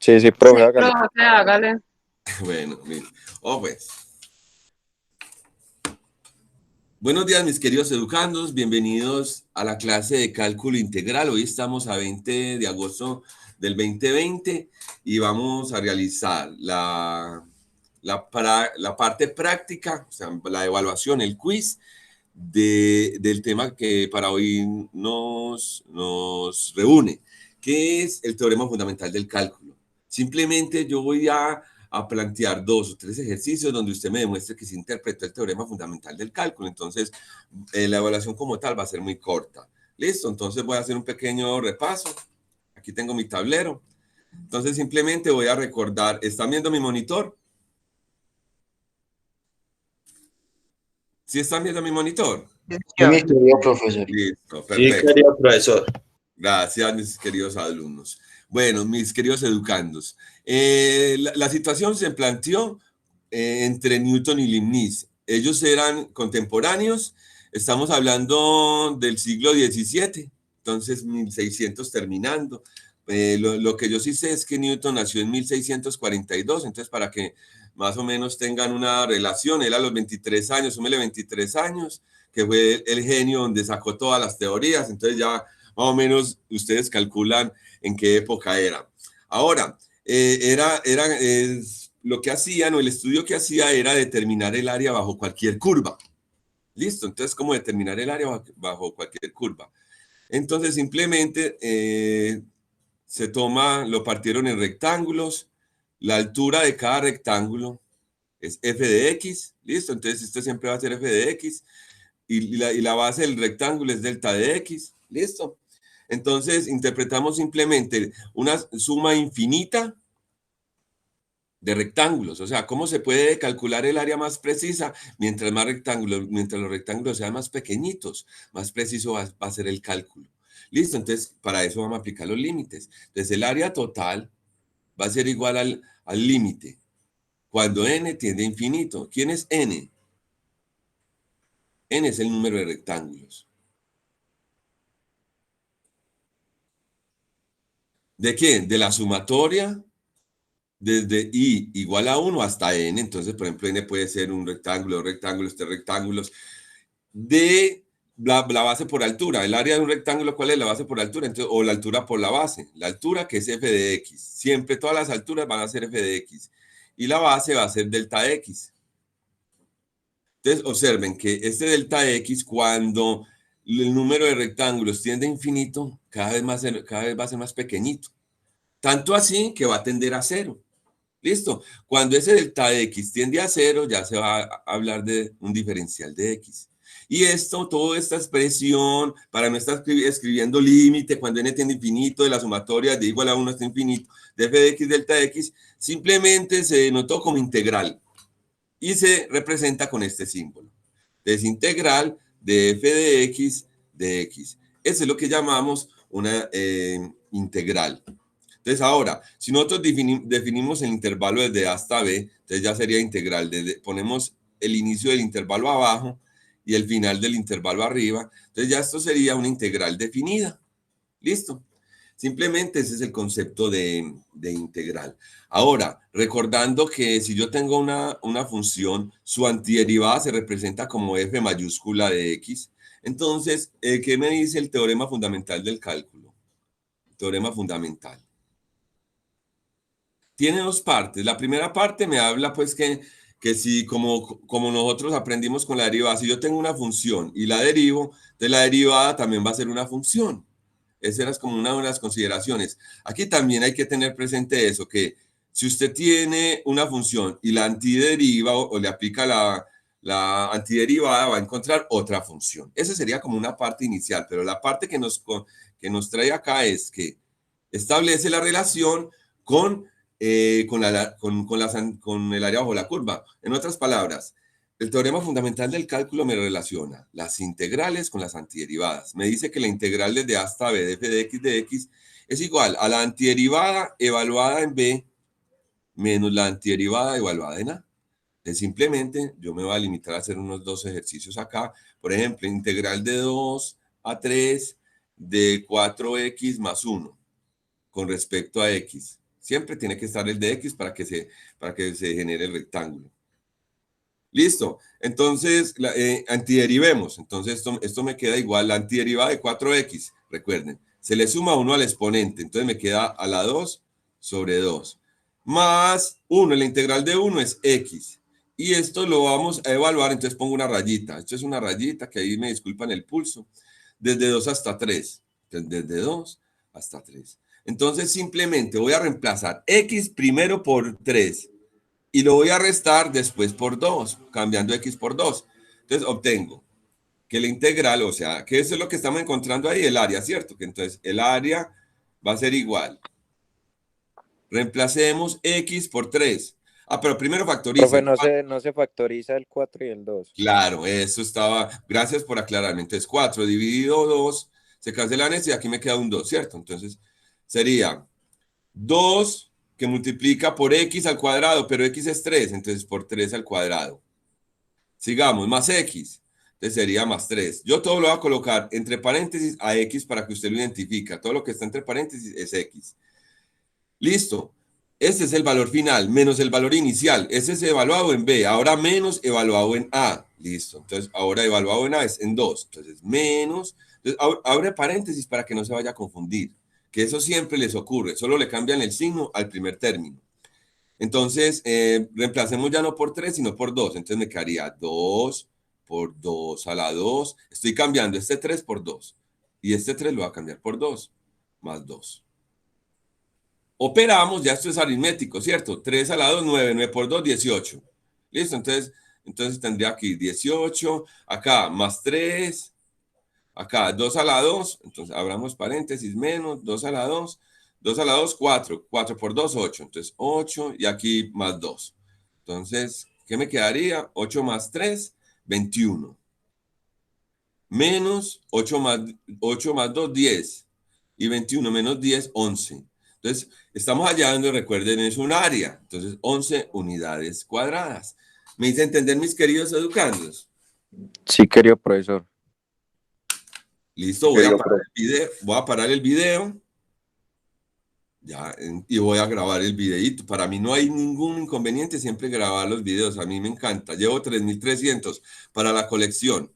Sí, sí, Sí, profe, hágale. profe, hágale. Bueno, mire. Oh, pues. Buenos días, mis queridos educandos. Bienvenidos a la clase de cálculo integral. Hoy estamos a 20 de agosto del 2020 y vamos a realizar la parte práctica, o sea, la evaluación, el quiz del tema que para hoy nos reúne, que es el teorema fundamental del cálculo. Simplemente yo voy a plantear 2 o 3 ejercicios donde usted me demuestre que se interpretó el teorema fundamental del cálculo. Entonces, la evaluación como tal va a ser muy corta. Listo, entonces voy a hacer un pequeño repaso. Aquí tengo mi tablero. Entonces, simplemente voy a recordar, ¿están viendo mi monitor? ¿Sí están viendo mi monitor? Sí, mi querido profesor. Listo, Sí, perfecto. querido profesor. Gracias, mis queridos alumnos. Bueno, mis queridos educandos, la situación se planteó entre Newton y Leibniz. Ellos eran contemporáneos, estamos hablando del siglo XVII, entonces 1600 terminando. Lo que yo sí sé es que Newton nació en 1642, entonces para que más o menos tengan una relación, él a los 23 años, súmele 23 años, que fue el genio donde sacó todas las teorías, entonces ya más o menos ustedes calculan en qué época era. Ahora, lo que hacían o el estudio que hacía era determinar el área bajo cualquier curva. Listo, entonces, ¿cómo determinar el área bajo cualquier curva? Entonces, simplemente lo partieron en rectángulos, la altura de cada rectángulo es f de x, listo, entonces esto siempre va a ser f de x, y la base del rectángulo es delta de x, listo. Entonces, interpretamos simplemente una suma infinita de rectángulos. O sea, ¿cómo se puede calcular el área más precisa? Mientras los rectángulos sean más pequeñitos, más preciso va a ser el cálculo. Listo, entonces para eso vamos a aplicar los límites. Entonces el área total va a ser igual al límite cuando n tiende a infinito. ¿Quién es n? N es el número de rectángulos. ¿De quién? De la sumatoria desde i igual a 1 hasta n. Entonces, por ejemplo, n puede ser un rectángulo, dos rectángulos, tres rectángulos. De la base por altura. El área de un rectángulo, ¿cuál es la base por altura? Entonces, o la altura por la base. La altura que es f de x. Siempre todas las alturas van a ser f de x. Y la base va a ser delta x. Entonces, observen que este delta x, cuando el número de rectángulos tiende a infinito, cada vez va a ser más pequeñito. Tanto así que va a tender a cero. ¿Listo? Cuando ese delta de x tiende a cero, ya se va a hablar de un diferencial de x. Y toda esta expresión, para no estar escribiendo límite, cuando n tiende a infinito, de la sumatoria de igual a 1 hasta infinito, de f de x delta de x, simplemente se denotó como integral. Y se representa con este símbolo. Entonces, integral de f de x de x. Eso es lo que llamamos una integral. Entonces, ahora, si nosotros definimos el intervalo desde A hasta B, entonces ya sería integral. Ponemos el inicio del intervalo abajo y el final del intervalo arriba. Entonces, ya esto sería una integral definida. ¿Listo? Simplemente ese es el concepto de integral. Ahora, recordando que si yo tengo una función, su antiderivada se representa como f mayúscula de x. Entonces, ¿qué me dice el teorema fundamental del cálculo? Teorema fundamental. Tiene dos partes. La primera parte me habla pues que si como nosotros aprendimos con la derivada, si yo tengo una función y la derivo, entonces la derivada también va a ser una función. Esa era como una de las consideraciones. Aquí también hay que tener presente eso, que si usted tiene una función y la antideriva o le aplica la antiderivada, va a encontrar otra función. Esa sería como una parte inicial, pero la parte que nos trae acá es que establece la relación con con el área bajo la curva. En otras palabras, el teorema fundamental del cálculo me relaciona las integrales con las antiderivadas. Me dice que la integral desde A hasta B de f de x es igual a la antiderivada evaluada en B menos la antiderivada evaluada en A. Entonces, simplemente yo me voy a limitar a hacer unos dos ejercicios acá. Por ejemplo, integral de 2 a 3 de 4x más 1 con respecto a x. Siempre tiene que estar el de X para que se genere el rectángulo. Listo. Entonces, antiderivemos. Entonces, esto me queda igual. La antiderivada de 4X, recuerden, se le suma 1 al exponente. Entonces, me queda a la 2 sobre 2. Más 1, la integral de 1 es X. Y esto lo vamos a evaluar. Entonces, pongo una rayita. Esto es una rayita que ahí me disculpan el pulso. Desde 2 hasta 3. Entonces, desde 2 hasta 3. Entonces, simplemente voy a reemplazar X primero por 3 y lo voy a restar después por 2, cambiando X por 2. Entonces, obtengo que la integral, o sea, que eso es lo que estamos encontrando ahí, el área, ¿cierto? Que entonces el área va a ser igual. Reemplacemos X por 3. Ah, pero primero factorice. Profe, no se factoriza el 4 y el 2. Claro, eso estaba. Gracias por aclararme. Entonces, 4 dividido 2, se cancelan esto y aquí me queda un 2, ¿cierto? Entonces, sería 2 que multiplica por X al cuadrado, pero X es 3, entonces por 3 al cuadrado. Sigamos, más X. Entonces sería más 3. Yo todo lo voy a colocar entre paréntesis a X para que usted lo identifique. Todo lo que está entre paréntesis es X. Listo. Este es el valor final, menos el valor inicial. Ese es evaluado en B. Ahora menos evaluado en A. Listo. Entonces, ahora evaluado en A es en 2. Entonces, menos. Entonces, abre paréntesis para que no se vaya a confundir. Que eso siempre les ocurre. Solo le cambian el signo al primer término. Entonces, reemplacemos ya no por 3, sino por 2. Entonces, me quedaría 2 por 2 a la 2. Estoy cambiando este 3 por 2. Y este 3 lo voy a cambiar por 2. Más 2. Operamos, ya esto es aritmético, ¿cierto? 3 a la 2, 9, 9 por 2, 18. ¿Listo? Entonces tendría aquí 18, acá más 3, acá 2 a la 2, entonces abramos paréntesis, menos 2 a la 2, 2 a la 2, 4, 4 por 2, 8, entonces 8 y aquí más 2. Entonces, ¿qué me quedaría? 8 más 3, 21. Menos 8 más 2, 10. Y 21 menos 10, 11. Entonces, estamos hallando, recuerden, es un área. Entonces, 11 unidades cuadradas. ¿Me hice entender, mis queridos educandos? Sí, querido profesor. Listo, voy a parar el video. Voy a parar el video. Ya, y voy a grabar el videito. Para mí no hay ningún inconveniente siempre grabar los videos. A mí me encanta. Llevo 3.300 para la colección.